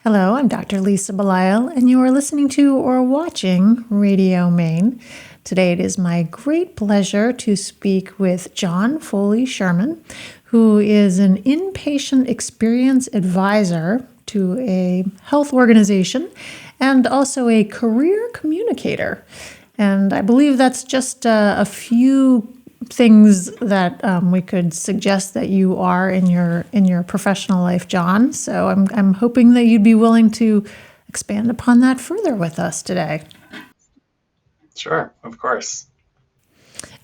Hello, I'm Dr. Lisa Belisle, and you are listening to or watching Radio Maine. Today it is my great pleasure to speak with Jon Foley Sherman, who is an inpatient experience advisor to a health organization and also a career communicator. And I believe that's just a few things that we could suggest that you are in your professional life, Jon. So I'm hoping that you'd be willing to expand upon that further with us today. Sure, of course.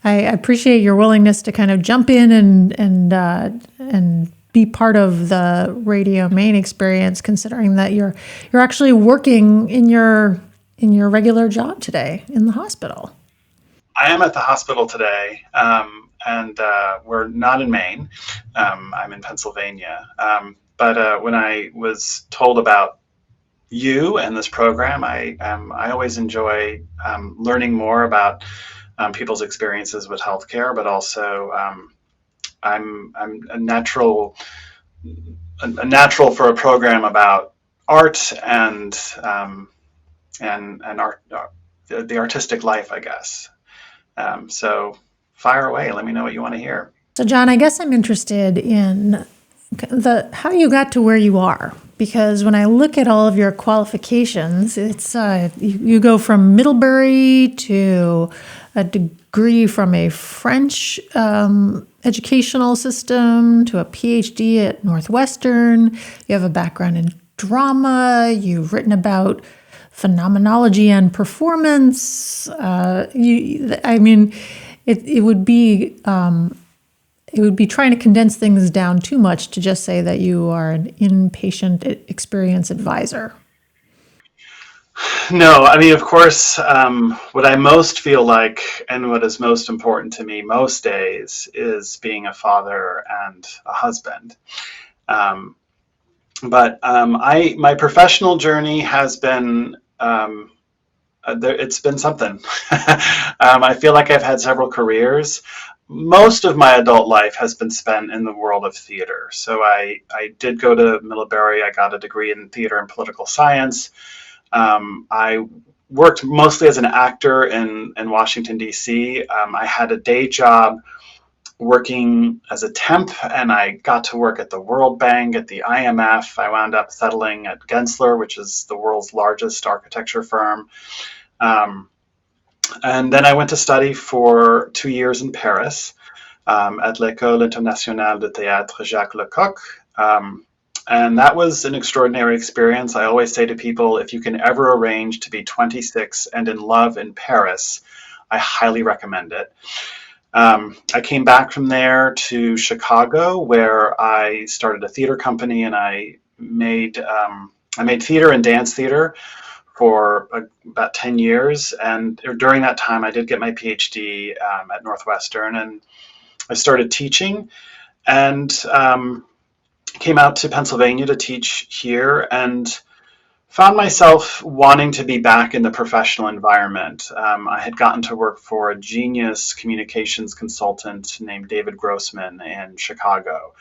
I appreciate your willingness to kind of jump in and be part of the Radio Maine experience, considering that you're actually working in your regular job today in the hospital. I am at the hospital today, and we're not in Maine. I'm in Pennsylvania. But when I was told about you and this program, I always enjoy learning more about people's experiences with healthcare, but also I'm a natural for a program about art and art, the artistic life, I guess. So fire away. Let me know what you want to hear. So, Jon, I guess I'm interested in how you got to where you are, because when I look at all of your qualifications, it's you go from Middlebury to a degree from a French educational system to a Ph.D. at Northwestern. You have a background in drama. You've written about phenomenology and performance. It would be trying to condense things down too much to just say that you are an inpatient experience advisor. No, of course, what I most feel like and what is most important to me most days is being a father and a husband. But my professional journey has been, it's been something. I feel like I've had several careers. Most of my adult life has been spent in the world of theater. So I did go to Middlebury. I got a degree in theater and political science. I worked mostly as an actor in Washington, D.C. I had a day job working as a temp, and I got to work at the World Bank, at the IMF. I wound up settling at Gensler, which is the world's largest architecture firm. And then I went to study for 2 years in Paris at l'École internationale de Théâtre Jacques Lecoq. And that was an extraordinary experience. I always say to people, if you can ever arrange to be 26 and in love in Paris, I highly recommend it. I came back from there to Chicago, where I started a theater company, and I made theater and dance theater for about 10 years. And during that time, I did get my Ph.D. At Northwestern, and I started teaching and came out to Pennsylvania to teach here, and found myself wanting to be back in the professional environment. I had gotten to work for a genius communications consultant named David Grossman in Chicago.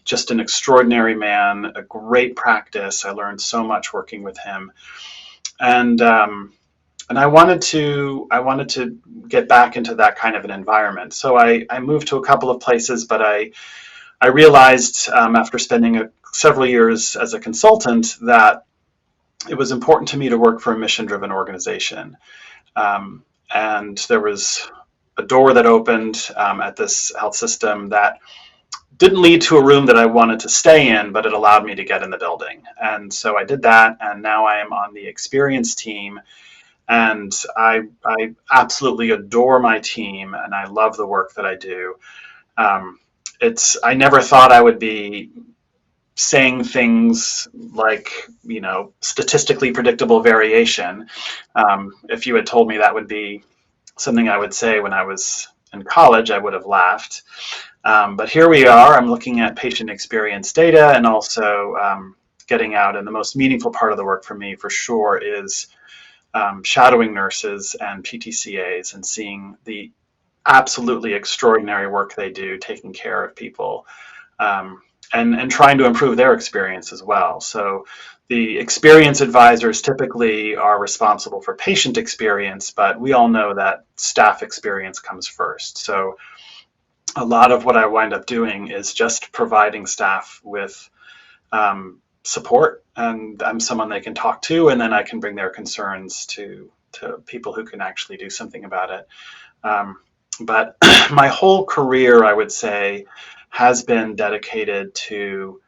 Just an extraordinary man, a great practice. I learned so much working with him, and I wanted to get back into that kind of an environment. So I moved to a couple of places, but I realized after spending several years as a consultant that it was important to me to work for a mission-driven organization. And there was a door that opened at this health system that didn't lead to a room that I wanted to stay in, but it allowed me to get in the building. And so I did that, and now I am on the experience team. And I absolutely adore my team, and I love the work that I do. I never thought I would be saying things like, statistically predictable variation. If you had told me that would be something I would say when I was in college, I would have laughed. But here we are. I'm looking at patient experience data, and also getting out. And the most meaningful part of the work for me, for sure, is shadowing nurses and PTCAs and seeing the absolutely extraordinary work they do taking care of people, and trying to improve their experience as well. So the experience advisors typically are responsible for patient experience, but we all know that staff experience comes first. So a lot of what I wind up doing is just providing staff with support, and I'm someone they can talk to, and then I can bring their concerns to people who can actually do something about it. But my whole career, I would say, has been dedicated to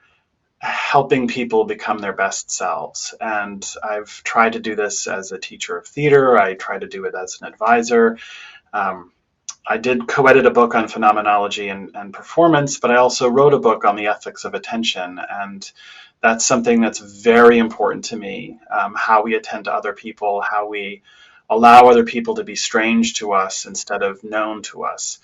helping people become their best selves. And I've tried to do this as a teacher of theater. I try to do it as an advisor. I did co-edit a book on phenomenology and performance, but I also wrote a book on the ethics of attention. And that's something that's very important to me, how we attend to other people, how we allow other people to be strange to us instead of known to us.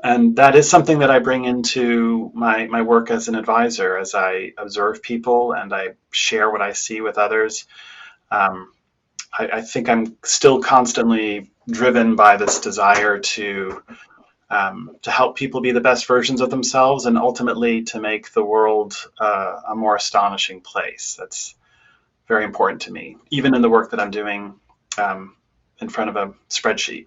And that is something that I bring into my work as an advisor, as I observe people and I share what I see with others. I think I'm still constantly driven by this desire to help people be the best versions of themselves and ultimately to make the world a more astonishing place. That's very important to me, even in the work that I'm doing in front of a spreadsheet.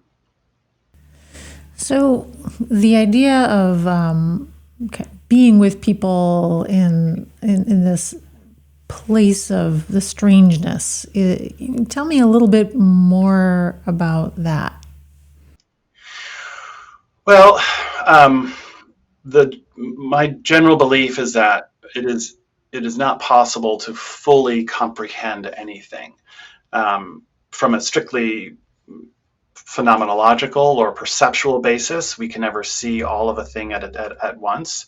So the idea of being with people in this place of the strangeness, tell me a little bit more about that. Well, my general belief is that it is not possible to fully comprehend anything from a strictly phenomenological or perceptual basis. We can never see all of a thing at once.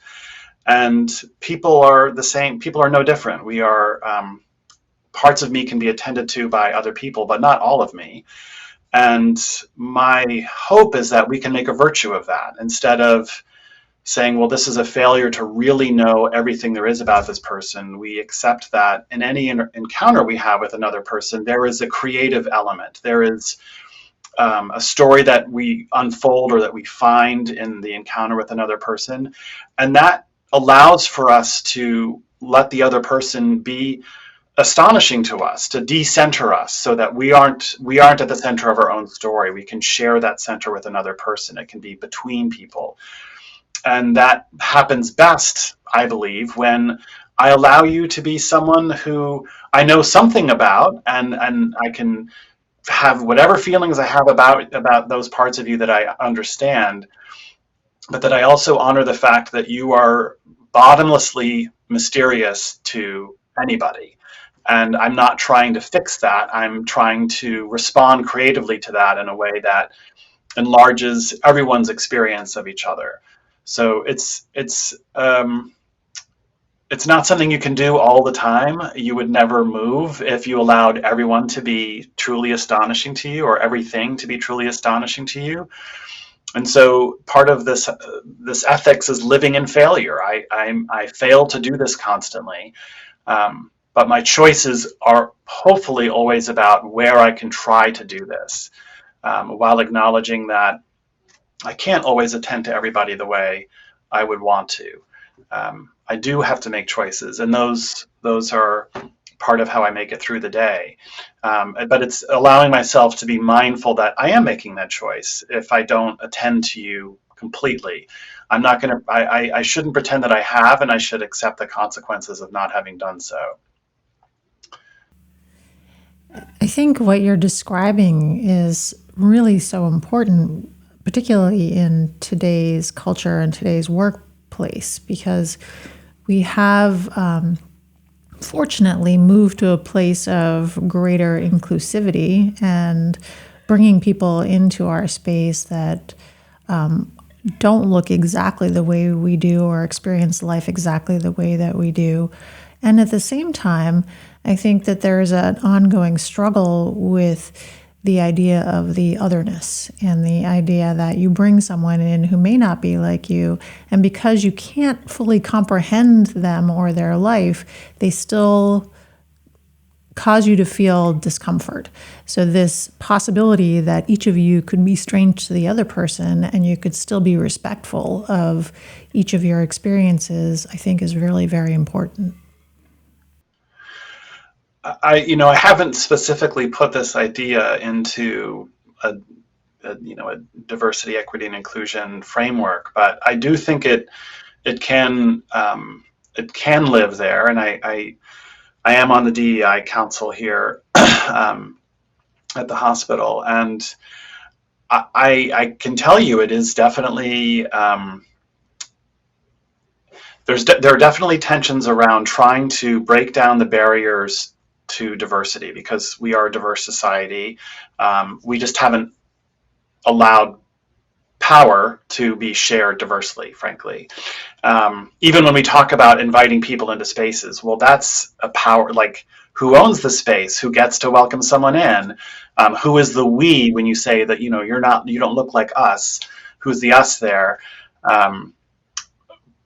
And people are the same. People are no different. We are, parts of me can be attended to by other people, but not all of me. And my hope is that we can make a virtue of that instead of saying, well, this is a failure to really know everything there is about this person. We accept that in any encounter we have with another person, there is a creative element. There is a story that we unfold or that we find in the encounter with another person. And that allows for us to let the other person be astonishing to us, to decenter us so that we aren't at the center of our own story. We can share that center with another person. It can be between people. And that happens best, I believe, when I allow you to be someone who I know something about, and I can have whatever feelings I have about those parts of you that I understand, but that I also honor the fact that you are bottomlessly mysterious to anybody. And I'm not trying to fix that. I'm trying to respond creatively to that in a way that enlarges everyone's experience of each other. So it's not something you can do all the time. You would never move if you allowed everyone to be truly astonishing to you or everything to be truly astonishing to you. And so part of this ethics is living in failure. I fail to do this constantly, but my choices are hopefully always about where I can try to do this, while acknowledging that I can't always attend to everybody the way I would want to. I do have to make choices, and those are part of how I make it through the day. But it's allowing myself to be mindful that I am making that choice. If I don't attend to you completely, I'm not going to. I shouldn't pretend that I have, and I should accept the consequences of not having done so. I think what you're describing is really so important, particularly in today's culture and today's workplace, because we have fortunately moved to a place of greater inclusivity and bringing people into our space that don't look exactly the way we do or experience life exactly the way that we do. And at the same time, I think that there's an ongoing struggle with the idea of the otherness and the idea that you bring someone in who may not be like you, and because you can't fully comprehend them or their life, they still cause you to feel discomfort. So this possibility that each of you could be strange to the other person and you could still be respectful of each of your experiences, I think is really very important. I haven't specifically put this idea into a diversity, equity, and inclusion framework, but I do think it can live there, and I am on the DEI council here at the hospital, and I can tell you it is definitely there are definitely tensions around trying to break down the barriers to diversity, because we are a diverse society. We just haven't allowed power to be shared diversely, frankly. Even when we talk about inviting people into spaces, well, that's a power, like, who owns the space, who gets to welcome someone in, who is the we when you say that, you don't look like us, who's the us there.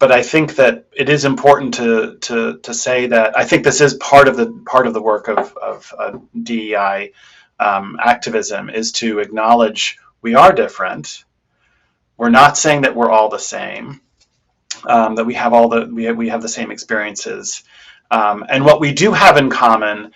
But I think that it is important to say that I think this is part of the work of DEI activism, is to acknowledge we are different. We're not saying that we're all the same, that we have the same experiences, and what we do have in common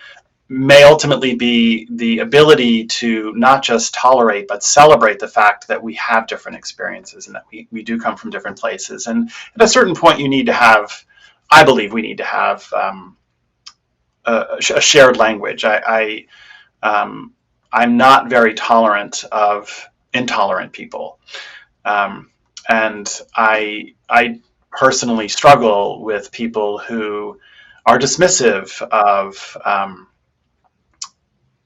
may ultimately be the ability to not just tolerate but celebrate the fact that we have different experiences and that we do come from different places. And at a certain point, I believe we need to have a shared language. I'm not very tolerant of intolerant people. And I personally struggle with people who are dismissive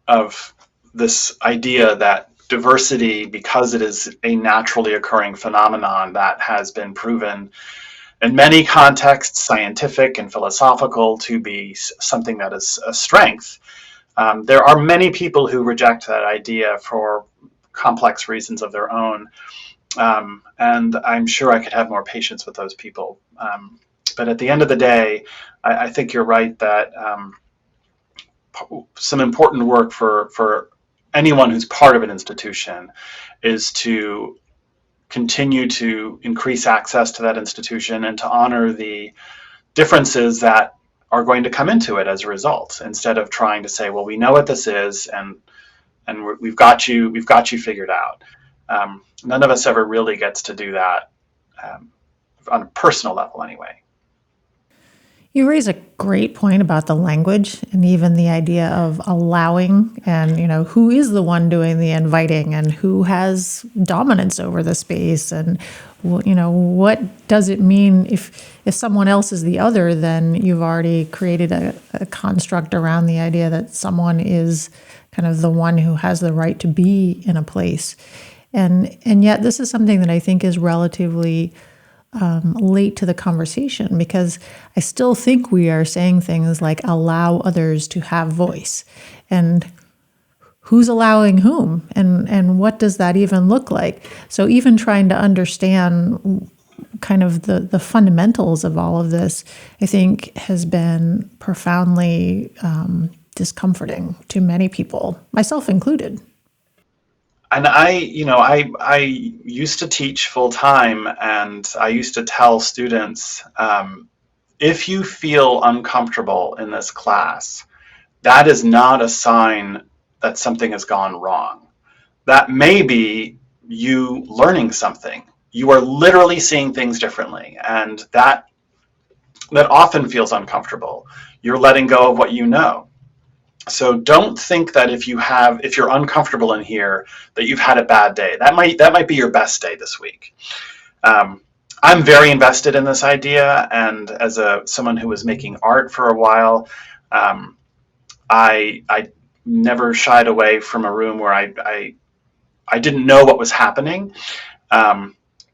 of this idea that diversity, because it is a naturally occurring phenomenon that has been proven in many contexts, scientific and philosophical, to be something that is a strength. There are many people who reject that idea for complex reasons of their own. And I'm sure I could have more patience with those people. But at the end of the day, I think you're right that some important work for anyone who's part of an institution is to continue to increase access to that institution and to honor the differences that are going to come into it as a result, instead of trying to say, well, we know what this is, and we've got you figured out. None of us ever really gets to do that on a personal level anyway. You raise a great point about the language and even the idea of allowing, and who is the one doing the inviting and who has dominance over the space, and what does it mean if someone else is the other? Then you've already created a construct around the idea that someone is kind of the one who has the right to be in a place, and yet this is something that I think is relatively late to the conversation, because I still think we are saying things like allow others to have voice, and who's allowing whom, and what does that even look like? So even trying to understand kind of the fundamentals of all of this, I think has been profoundly discomforting to many people, myself included. And I used to teach full time, and I used to tell students, if you feel uncomfortable in this class, that is not a sign that something has gone wrong. That may be you learning something. You are literally seeing things differently, and that often feels uncomfortable. You're letting go of what you know. So don't think that if you're uncomfortable in here, that you've had a bad day. That might be your best day this week. I'm very invested in this idea, and as someone who was making art for a while, I never shied away from a room where I didn't know what was happening.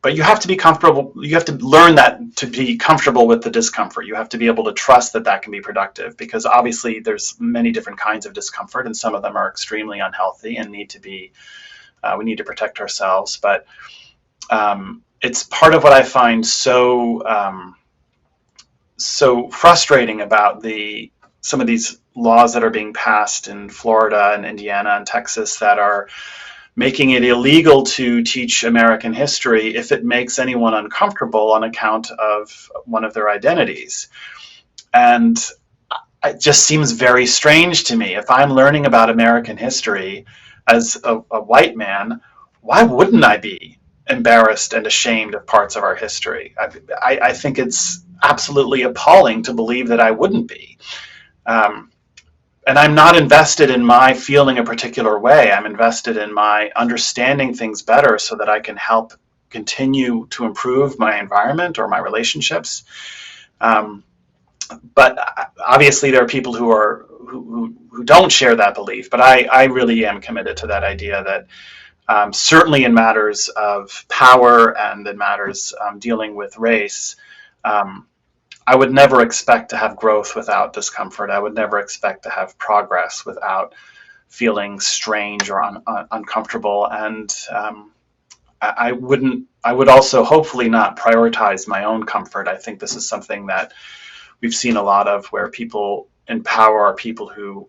But you have to be comfortable. You have to learn that to be comfortable with the discomfort. You have to be able to trust that can be productive, because obviously there's many different kinds of discomfort, and some of them are extremely unhealthy and we need to protect ourselves. But it's part of what I find so frustrating about some of these laws that are being passed in Florida and Indiana and Texas that are making it illegal to teach American history if it makes anyone uncomfortable on account of one of their identities. And it just seems very strange to me. If I'm learning about American history as a white man, why wouldn't I be embarrassed and ashamed of parts of our history? I think it's absolutely appalling to believe that I wouldn't be. And I'm not invested in my feeling a particular way. I'm invested in my understanding things better so that I can help continue to improve my environment or my relationships. But obviously there are people who don't share that belief. But I really am committed to that idea that certainly in matters of power and in matters dealing with race, I would never expect to have growth without discomfort. I would never expect to have progress without feeling strange or uncomfortable. And I would also hopefully not prioritize my own comfort. I think this is something that we've seen a lot of, where people in power are people who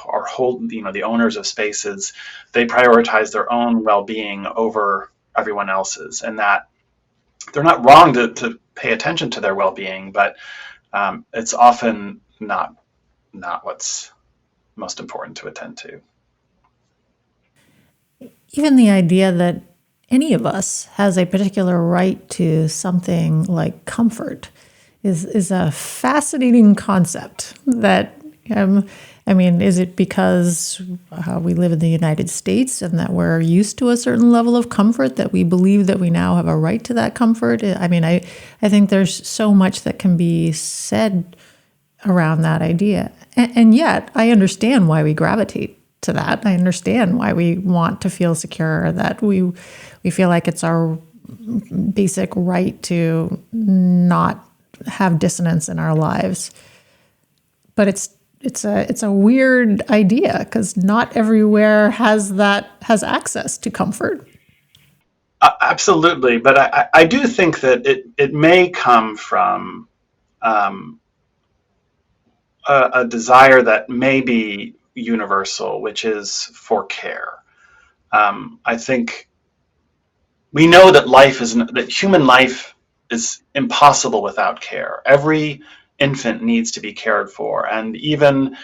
are the owners of spaces. They prioritize their own well-being over everyone else's, and that they're not wrong to pay attention to their well-being, but it's often not what's most important to attend to. Even the idea that any of us has a particular right to something like comfort is a fascinating concept. That is it because we live in the United States and that we're used to a certain level of comfort that we believe that we now have a right to that comfort? I think there's so much that can be said around that idea. And yet I understand why we gravitate to that. I understand why we want to feel secure, that we feel like it's our basic right to not have dissonance in our lives. But it's a weird idea because not everywhere has access to comfort. Absolutely, but I do think that it may come from a desire that may be universal, which is for care. I think we know that human life is impossible without care. Every infant needs to be cared for, and even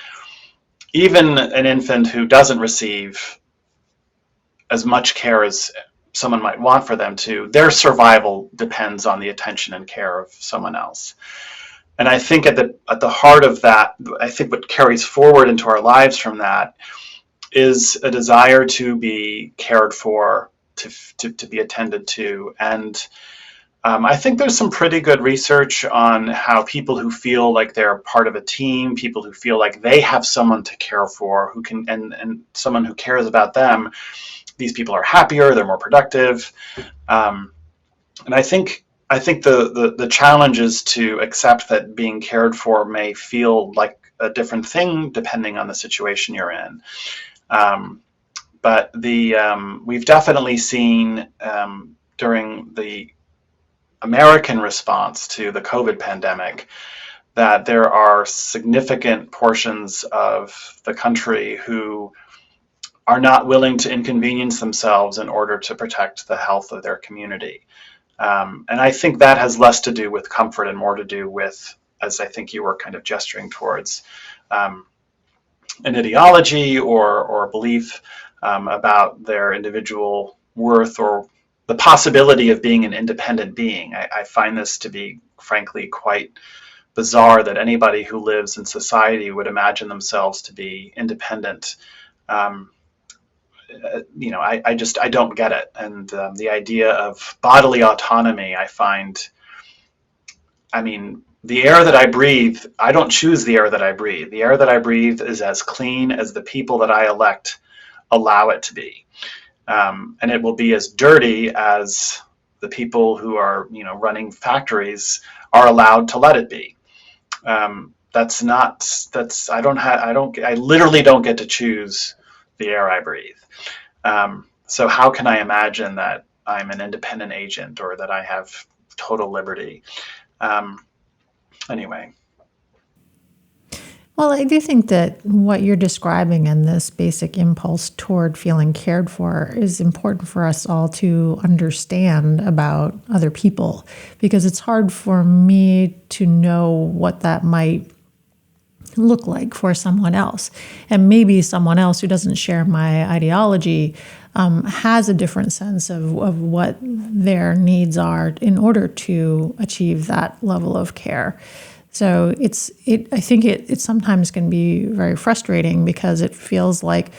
an infant who doesn't receive as much care as someone might want for them to, their survival depends on the attention and care of someone else. And I think at the heart of that, I think what carries forward into our lives from that is a desire to be cared for, to be attended to. And I think there's some pretty good research on how people who feel like they're part of a team, people who feel like they have someone to care for, who can and someone who cares about them, these people are happier, they're more productive. And I think the challenge is to accept that being cared for may feel like a different thing depending on the situation you're in. But we've definitely seen during the American response to the COVID pandemic that there are significant portions of the country who are not willing to inconvenience themselves in order to protect the health of their community. And I think that has less to do with comfort and more to do with, as I think you were kind of gesturing towards, an ideology or belief about their individual worth or the possibility of being an independent being. I find this to be, frankly, quite bizarre that anybody who lives in society would imagine themselves to be independent. I don't get it. And the idea of bodily autonomy, the air that I breathe, I don't choose the air that I breathe. The air that I breathe is as clean as the people that I elect allow it to be. And it will be as dirty as the people who are, running factories are allowed to let it be. I literally don't get to choose the air I breathe. So how can I imagine that I'm an independent agent or that I have total liberty? Anyway. Well, I do think that what you're describing and this basic impulse toward feeling cared for is important for us all to understand about other people, because it's hard for me to know what that might look like for someone else? And maybe someone else who doesn't share my ideology has a different sense of what their needs are in order to achieve that level of care. So I think it sometimes can be very frustrating because it feels like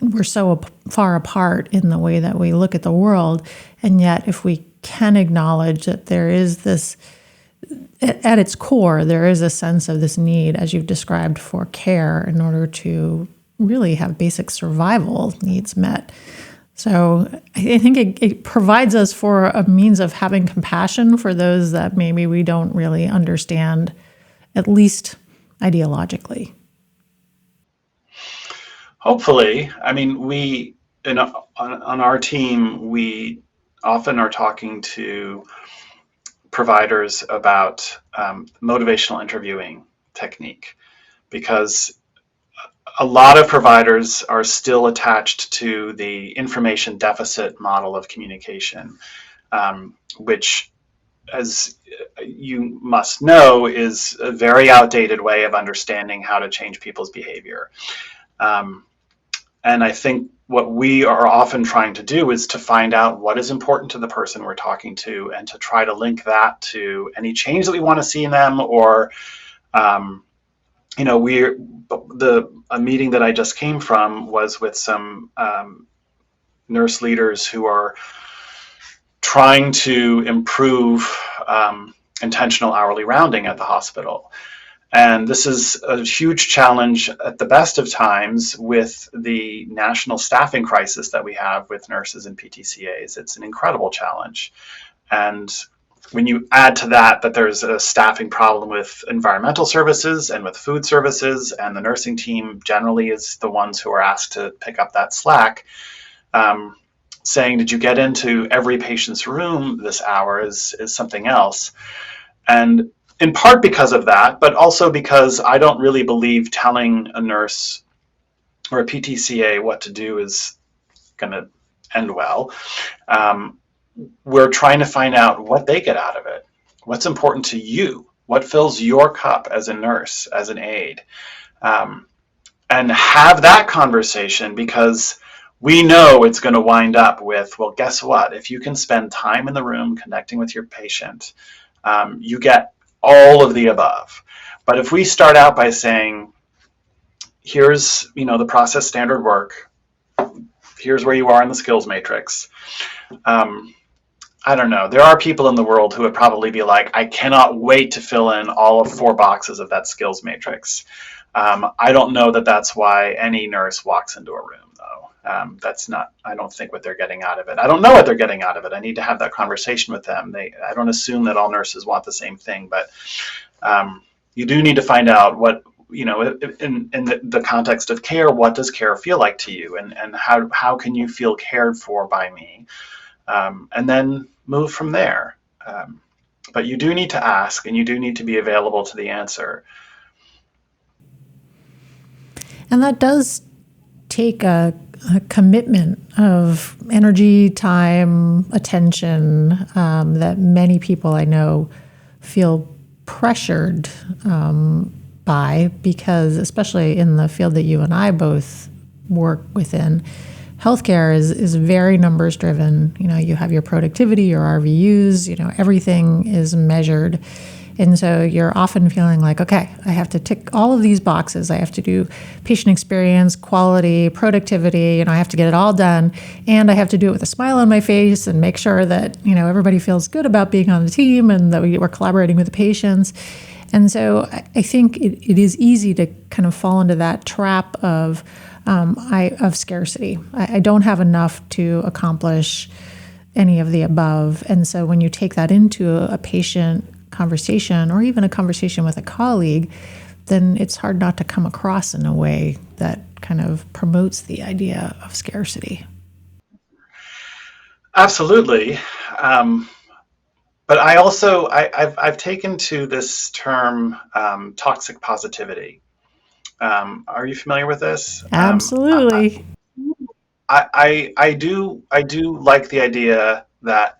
we're so far apart in the way that we look at the world. And yet, if we can acknowledge that there is this, at its core, there is a sense of this need, as you've described, for care in order to really have basic survival needs met. So I think it provides us for a means of having compassion for those that maybe we don't really understand, at least ideologically. Hopefully. I mean, on our team, we often are talking to providers about motivational interviewing technique, because a lot of providers are still attached to the information deficit model of communication, which, as you must know, is a very outdated way of understanding how to change people's behavior. And I think what we are often trying to do is to find out what is important to the person we're talking to, and to try to link that to any change that we want to see in them, or a meeting that I just came from was with some nurse leaders who are trying to improve intentional hourly rounding at the hospital. And this is a huge challenge at the best of times with the national staffing crisis that we have with nurses and PTCAs. It's an incredible challenge. And when you add to that there's a staffing problem with environmental services and with food services, and the nursing team generally is the ones who are asked to pick up that slack, saying, did you get into every patient's room this hour is something else. And in part because of that, but also because I don't really believe telling a nurse or a PTCA what to do is going to end well. We're trying to find out what they get out of it. What's important to you? What fills your cup as a nurse, as an aide? And have that conversation, because we know it's going to wind up with, well, guess what? If you can spend time in the room connecting with your patient, you get all of the above. But if we start out by saying, here's, the process standard work, here's where you are in the skills matrix. I don't know. There are people in the world who would probably be like, I cannot wait to fill in all of 4 boxes of that skills matrix. I don't know that that's why any nurse walks into a room, though. That's not, I don't think, what they're getting out of it. I don't know what they're getting out of it. I need to have that conversation with them. I don't assume that all nurses want the same thing, but you do need to find out what, in the context of care, what does care feel like to you, and how can you feel cared for by me? And then move from there. But you do need to ask, and you do need to be available to the answer. And that does take a commitment of energy, time, attention that many people I know feel pressured by, because especially in the field that you and I both work within, healthcare is very numbers driven. You have your productivity, your RVUs, everything is measured. And so you're often feeling like, okay, I have to tick all of these boxes. I have to do patient experience, quality, productivity, I have to get it all done. And I have to do it with a smile on my face and make sure that, everybody feels good about being on the team and that we're collaborating with the patients. And so I think it is easy to kind of fall into that trap of scarcity. I don't have enough to accomplish any of the above. And so when you take that into a patient conversation, or even a conversation with a colleague, then it's hard not to come across in a way that kind of promotes the idea of scarcity. Absolutely. But I also, I've taken to this term toxic positivity. Are you familiar with this? Absolutely. I do like the idea that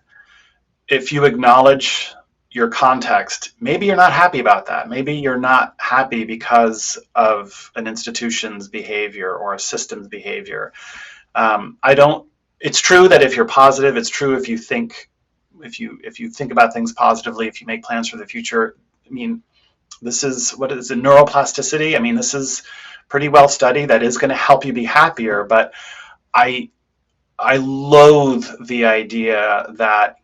if you acknowledge your context, maybe you're not happy about that. Maybe you're not happy because of an institution's behavior or a system's behavior. It's true that if you're positive, it's true if you think about things positively, if you make plans for the future. I mean, this is, what is it, neuroplasticity? I mean, this is pretty well studied. That is going to help you be happier. But I loathe the idea that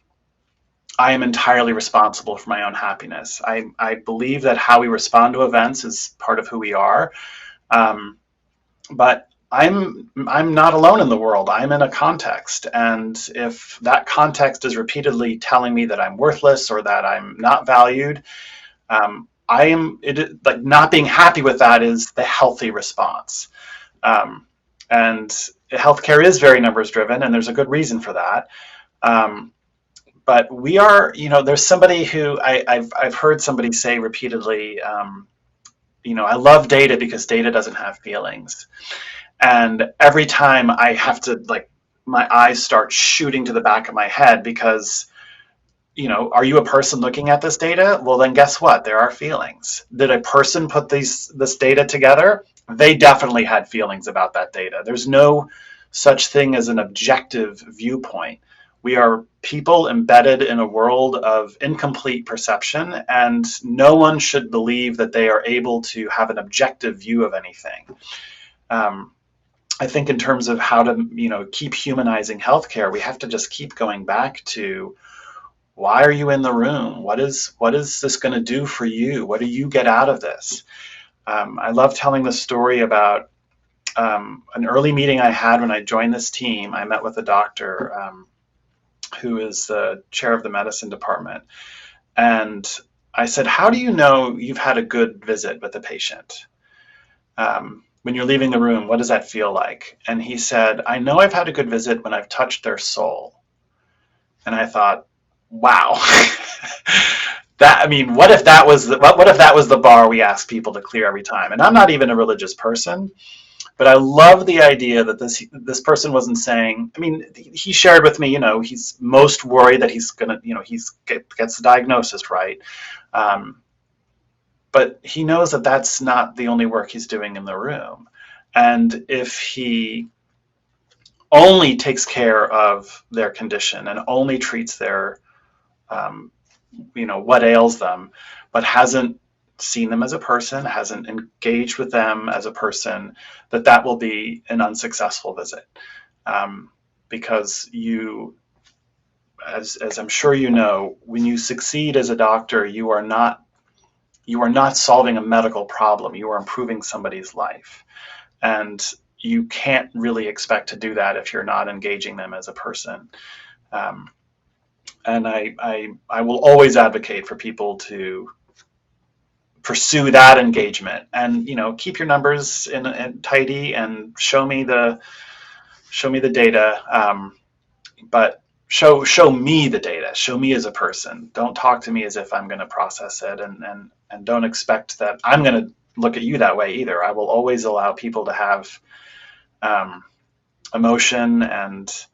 I am entirely responsible for my own happiness. I believe that how we respond to events is part of who we are. But I'm not alone in the world. I'm in a context. And if that context is repeatedly telling me that I'm worthless or that I'm not valued, like not being happy with that is the healthy response. And healthcare is very numbers driven, and there's a good reason for that. But we are, there's somebody who I've heard somebody say repeatedly, I love data because data doesn't have feelings. And every time I have to, like, my eyes start shooting to the back of my head because, are you a person looking at this data? Well, then guess what? There are feelings. Did a person put this data together? They definitely had feelings about that data. There's no such thing as an objective viewpoint. We are people embedded in a world of incomplete perception, and no one should believe that they are able to have an objective view of anything. I think in terms of how to, keep humanizing healthcare, we have to just keep going back to, why are you in the room? What is this going to do for you? What do you get out of this? I love telling the story about an early meeting I had when I joined this team. I met with a doctor who is the chair of the medicine department. And I said, how do you know you've had a good visit with the patient? When you're leaving the room, what does that feel like? And he said, I know I've had a good visit when I've touched their soul. And I thought, wow. What if that was the bar we asked people to clear every time? And I'm not even a religious person, but I love the idea that this person wasn't saying, he shared with me, he's most worried that he's gonna, gets the diagnosis right. But he knows that that's not the only work he's doing in the room. And if he only takes care of their condition and only treats their, what ails them, but hasn't seen them as a person, hasn't engaged with them as a person, that will be an unsuccessful visit. Because as I'm sure you know, when you succeed as a doctor, you are not solving a medical problem. You are improving somebody's life. And you can't really expect to do that if you're not engaging them as a person. And I will always advocate for people to pursue that engagement and, keep your numbers in tidy and show me the data. But show me the data, show me as a person. Don't talk to me as if I'm going to process it, and don't expect that I'm going to look at you that way either. I will always allow people to have emotion, and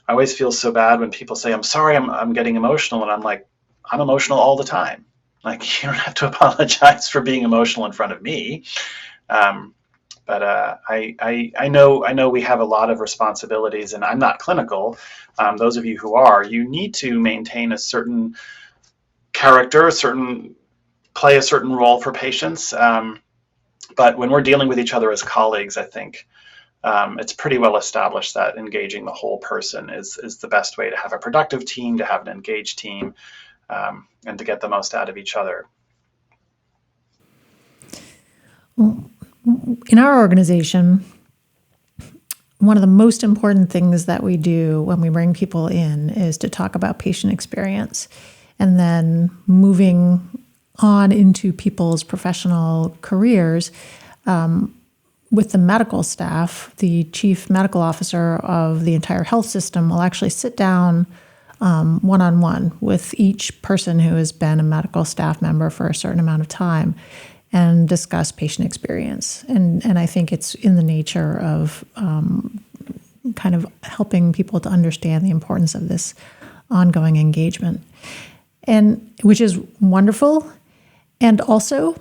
I always feel so bad when people say, I'm sorry, I'm getting emotional, and I'm like, I'm emotional all the time. Like, you don't have to apologize for being emotional in front of me. But I know we have a lot of responsibilities, and I'm not clinical. Those of you who are, you need to maintain a certain character, play a certain role for patients. But when we're dealing with each other as colleagues, I think it's pretty well established that engaging the whole person is the best way to have a productive team, to have an engaged team, and to get the most out of each other. In our organization, one of the most important things that we do when we bring people in is to talk about patient experience, and then moving on into people's professional careers. With the medical staff, the chief medical officer of the entire health system will actually sit down one-on-one with each person who has been a medical staff member for a certain amount of time and discuss patient experience. And I think it's in the nature of kind of helping people to understand the importance of this ongoing engagement. and which is wonderful. And also,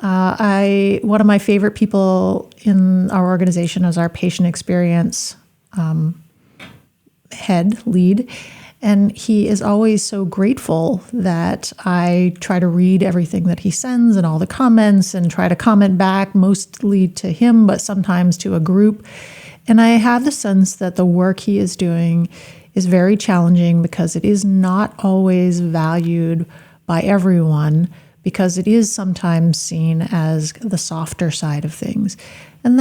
one of my favorite people in our organization is our patient experience lead. And he is always so grateful that I try to read everything that he sends and all the comments and try to comment back, mostly to him, but sometimes to a group. And I have the sense that the work he is doing is very challenging because it is not always valued by everyone, because it is sometimes seen as the softer side of things. And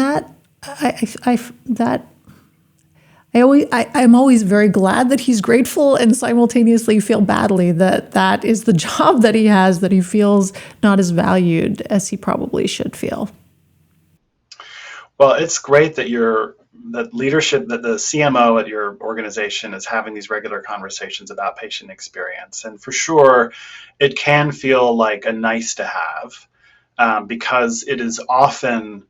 I'm always very glad that he's grateful, and simultaneously feel badly that is the job that he has, that he feels not as valued as he probably should feel. Well, it's great that that the CMO at your organization is having these regular conversations about patient experience. And for sure, it can feel like a nice to have, because it is often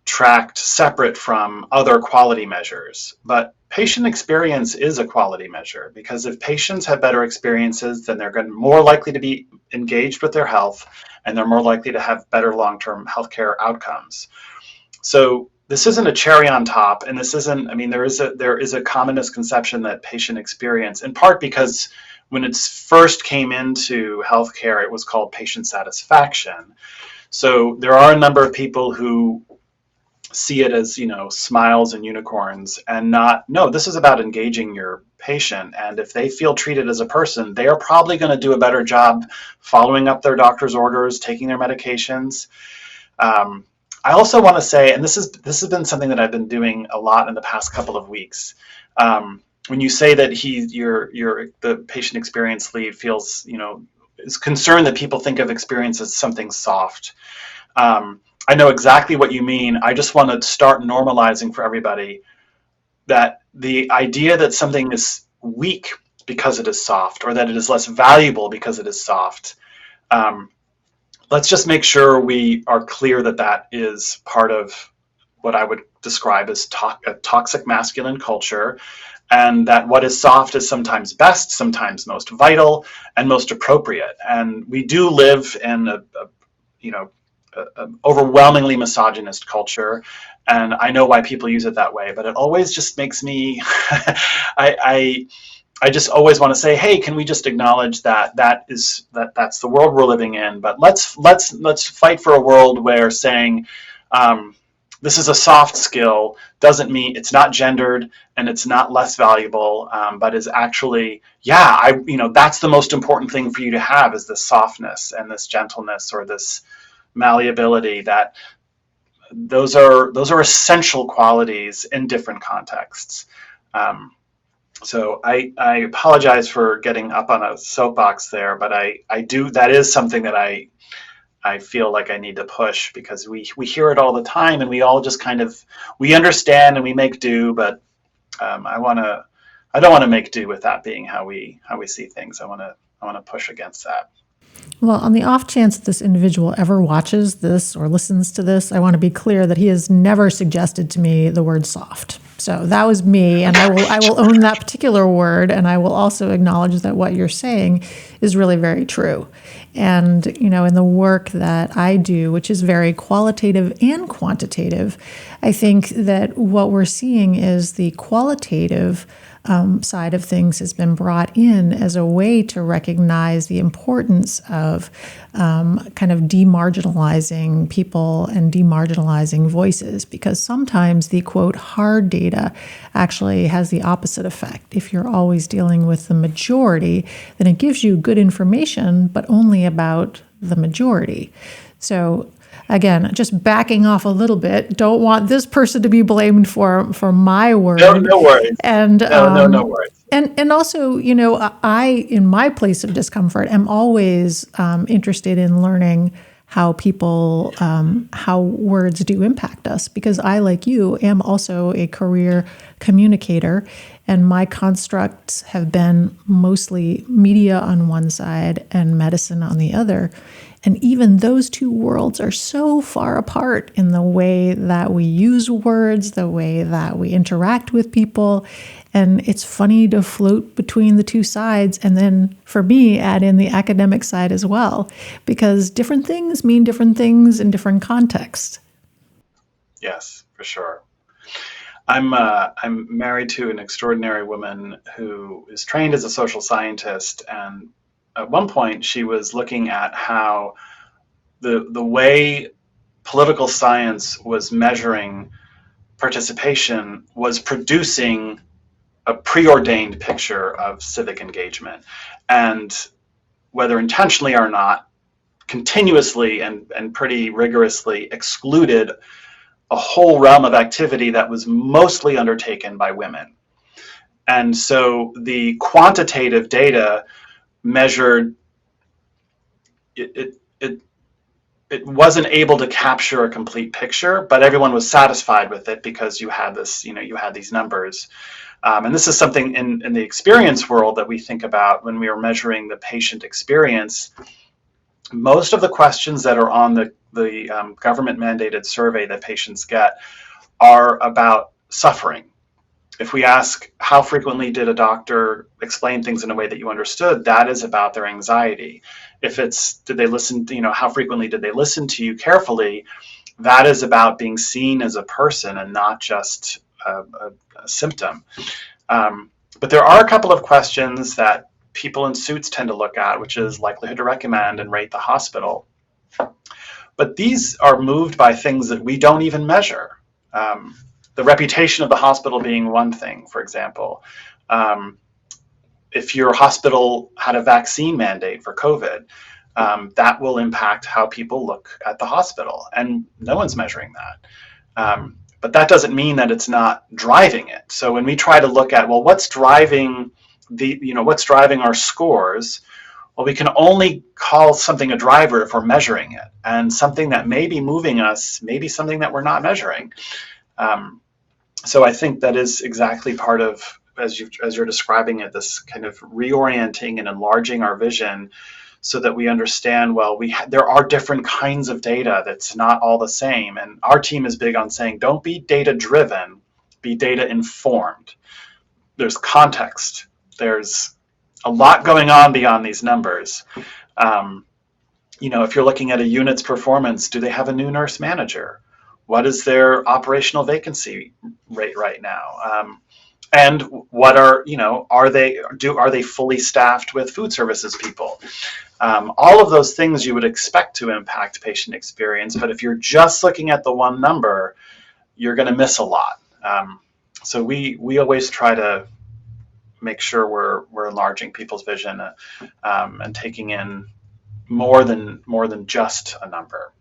tracked separate from other quality measures. But patient experience is a quality measure, because if patients have better experiences, then they're more likely to be engaged with their health, and they're more likely to have better long-term healthcare outcomes. So this isn't a cherry on top, and this isn't, I mean, there is a common misconception that patient experience, in part because when it first came into healthcare, it was called patient satisfaction. So there are a number of people who see it as, smiles and unicorns, and no, this is about engaging your patient. And if they feel treated as a person, they are probably going to do a better job following up their doctor's orders, taking their medications. I also want to say, and this has been something that I've been doing a lot in the past couple of weeks. When you say that the patient experience lead feels, is concerned that people think of experience as something soft. I know exactly what you mean. I just want to start normalizing for everybody that the idea that something is weak because it is soft, or that it is less valuable because it is soft, let's just make sure we are clear that that is part of what I would describe as a toxic masculine culture, and that what is soft is sometimes best, sometimes most vital, and most appropriate. And we do live in a overwhelmingly misogynist culture, and I know why people use it that way, but it always just makes me I just always want to say, hey, can we just acknowledge that's the world we're living in? But let's fight for a world where saying this is a soft skill doesn't mean it's not gendered and it's not less valuable, but is actually, that's the most important thing for you to have, is this softness and this gentleness or this malleability. That those are essential qualities in different contexts. So I apologize for getting up on a soapbox there, but that is something that I feel like I need to push, because we hear it all the time, and we all just we understand and we make do, but I don't want to make do with that being how we see things. I want to push against that. Well, on the off chance that this individual ever watches this or listens to this, I want to be clear that he has never suggested to me the word soft. So that was me, and I will own that particular word, and I will also acknowledge that what you're saying is really very true. And, in the work that I do, which is very qualitative and quantitative, I think that what we're seeing is the qualitative side of things has been brought in as a way to recognize the importance of kind of demarginalizing people and demarginalizing voices, because sometimes the, quote, hard data actually has the opposite effect. If you're always dealing with the majority, then it gives you good information, but only about the majority. So again, just backing off a little bit, don't want this person to be blamed for my word. No worries. And no worries. And also, I, in my place of discomfort, am always interested in learning how people, how words do impact us, because I, like you, am also a career communicator, and my constructs have been mostly media on one side and medicine on the other. And even those two worlds are so far apart in the way that we use words, the way that we interact with people. And it's funny to float between the two sides. And then for me, add in the academic side as well, because different things mean different things in different contexts. Yes, for sure. I'm married to an extraordinary woman who is trained as a social scientist, and at one point she was looking at how the way political science was measuring participation was producing a preordained picture of civic engagement, and whether intentionally or not, continuously and pretty rigorously excluded a whole realm of activity that was mostly undertaken by women. And so the quantitative data measured it wasn't able to capture a complete picture, but everyone was satisfied with it because you had this, you had these numbers. And this is something in the experience world that we think about when we are measuring the patient experience. Most of the questions that are on the government mandated survey that patients get are about suffering. If we ask how frequently did a doctor explain things in a way that you understood, that is about their anxiety. If it's did they listen, how frequently did they listen to you carefully, that is about being seen as a person and not just a symptom. But there are a couple of questions that people in suits tend to look at, which is likelihood to recommend and rate the hospital. But these are moved by things that we don't even measure. The reputation of the hospital being one thing, for example. If your hospital had a vaccine mandate for COVID, that will impact how people look at the hospital, and no one's measuring that. But that doesn't mean that it's not driving it. So when we try to look at, well, what's driving our scores? Well, we can only call something a driver if we're measuring it, and something that may be moving us may be something that we're not measuring. So I think that is exactly part of, as you're describing it, this kind of reorienting and enlarging our vision so that we understand, well, there are different kinds of data that's not all the same. And our team is big on saying, don't be data driven, be data informed. There's context. There's a lot going on beyond these numbers. If you're looking at a unit's performance, do they have a new nurse manager? What is their operational vacancy rate right now? And what are they fully staffed with food services people? All of those things you would expect to impact patient experience, but if you're just looking at the one number, you're going to miss a lot. So we always try to make sure we're enlarging people's vision and taking in more than just a number.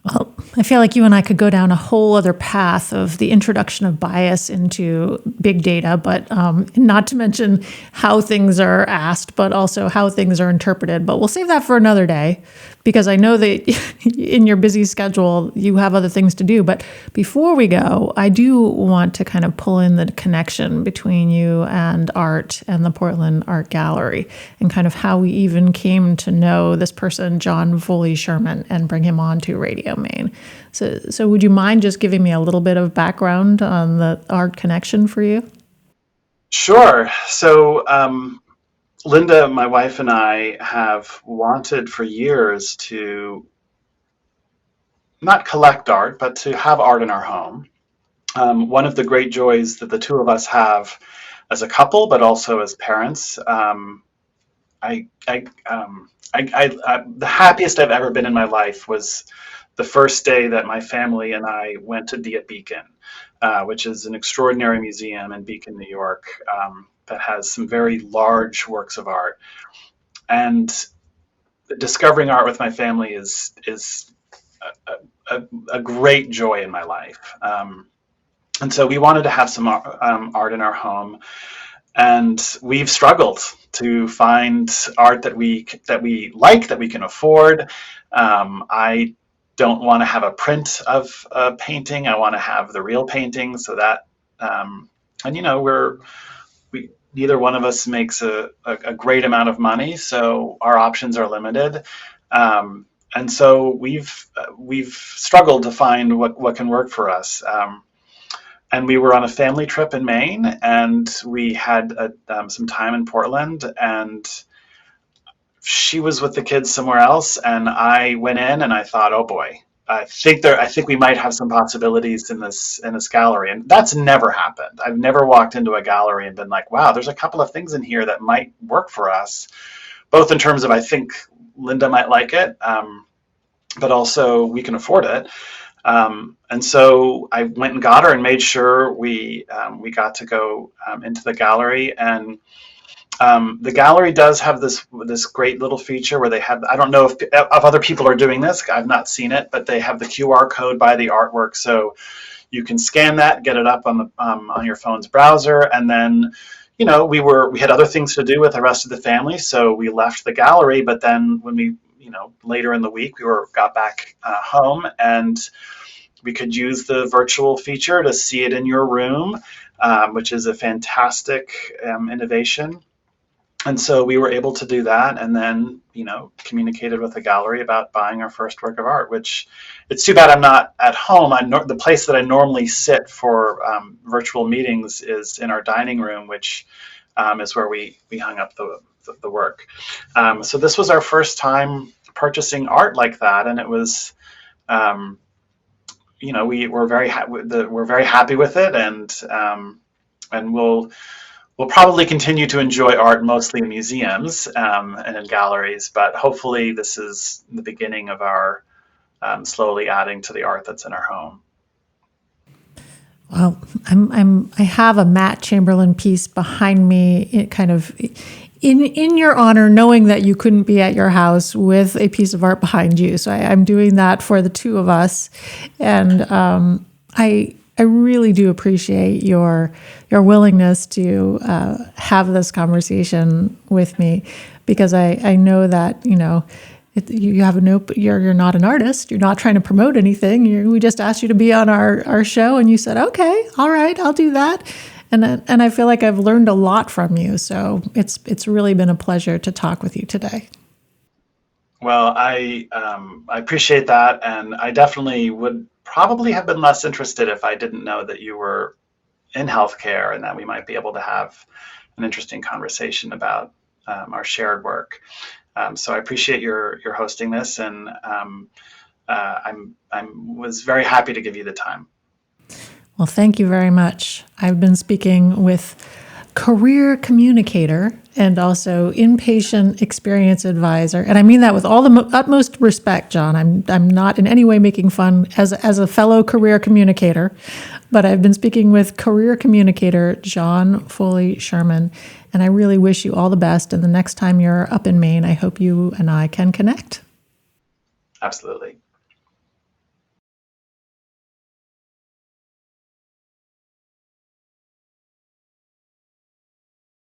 Well, I feel like you and I could go down a whole other path of the introduction of bias into big data, but not to mention how things are asked, but also how things are interpreted. But we'll save that for another day, because I know that in your busy schedule, you have other things to do. But before we go, I do want to kind of pull in the connection between you and art and the Portland Art Gallery, and kind of how we even came to know this person, Jon Foley Sherman, and bring him on to Radio Maine. So would you mind just giving me a little bit of background on the art connection for you? Sure. So Linda, my wife, and I have wanted for years to not collect art, but to have art in our home. One of the great joys that the two of us have as a couple, but also as parents, the happiest I've ever been in my life was the first day that my family and I went to Beacon, which is an extraordinary museum in Beacon, New York, that has some very large works of art. And discovering art with my family is a great joy in my life. And so we wanted to have some art in our home, and we've struggled to find art that we like, that we can afford. I don't want to have a print of a painting. I want to have the real painting, so that neither one of us makes a great amount of money, so our options are limited. And so we've struggled to find what can work for us. and we were on a family trip in Maine, and we had some time in Portland, and she was with the kids somewhere else, and I went in and I thought, oh boy, I think we might have some possibilities in this gallery, and that's never happened. I've never walked into a gallery and been like, wow, there's a couple of things in here that might work for us, both in terms of I think Linda might like it, but also we can afford it. And so I went and got her and made sure we got to go into the gallery. And the gallery does have this great little feature where they have, I don't know if other people are doing this, I've not seen it, but they have the QR code by the artwork, so you can scan that, get it up on your phone's browser, and then we had other things to do with the rest of the family, so we left the gallery. But then when we later in the week got back home, and we could use the virtual feature to see it in your room, which is a fantastic innovation. And so we were able to do that, and then communicated with the gallery about buying our first work of art. Which it's too bad I'm not at home. The place that I normally sit for virtual meetings is in our dining room, which is where we hung up the work. So this was our first time purchasing art like that, and it was, we're very happy with it, and we'll probably continue to enjoy art mostly in museums and in galleries, but hopefully this is the beginning of our slowly adding to the art that's in our home. Well, I have a Matt Chamberlain piece behind me, kind of in your honor, knowing that you couldn't be at your house with a piece of art behind you. So I'm doing that for the two of us, and I really do appreciate your willingness to have this conversation with me, because I know that you have you're not an artist. You're not trying to promote anything. We just asked you to be on our show, and you said, okay, all right, I'll do that. And I feel like I've learned a lot from you. So it's really been a pleasure to talk with you today. Well, I appreciate that, and I definitely would probably have been less interested if I didn't know that you were in healthcare and that we might be able to have an interesting conversation about our shared work. So I appreciate your hosting this, and I was very happy to give you the time. Well, thank you very much. I've been speaking with career communicator and also inpatient experience advisor, and I mean that with all the utmost respect, John. I'm not in any way making fun as a fellow career communicator, but I've been speaking with career communicator Jon Foley Sherman, and I really wish you all the best. And the next time you're up in Maine, I hope you and I can connect. Absolutely.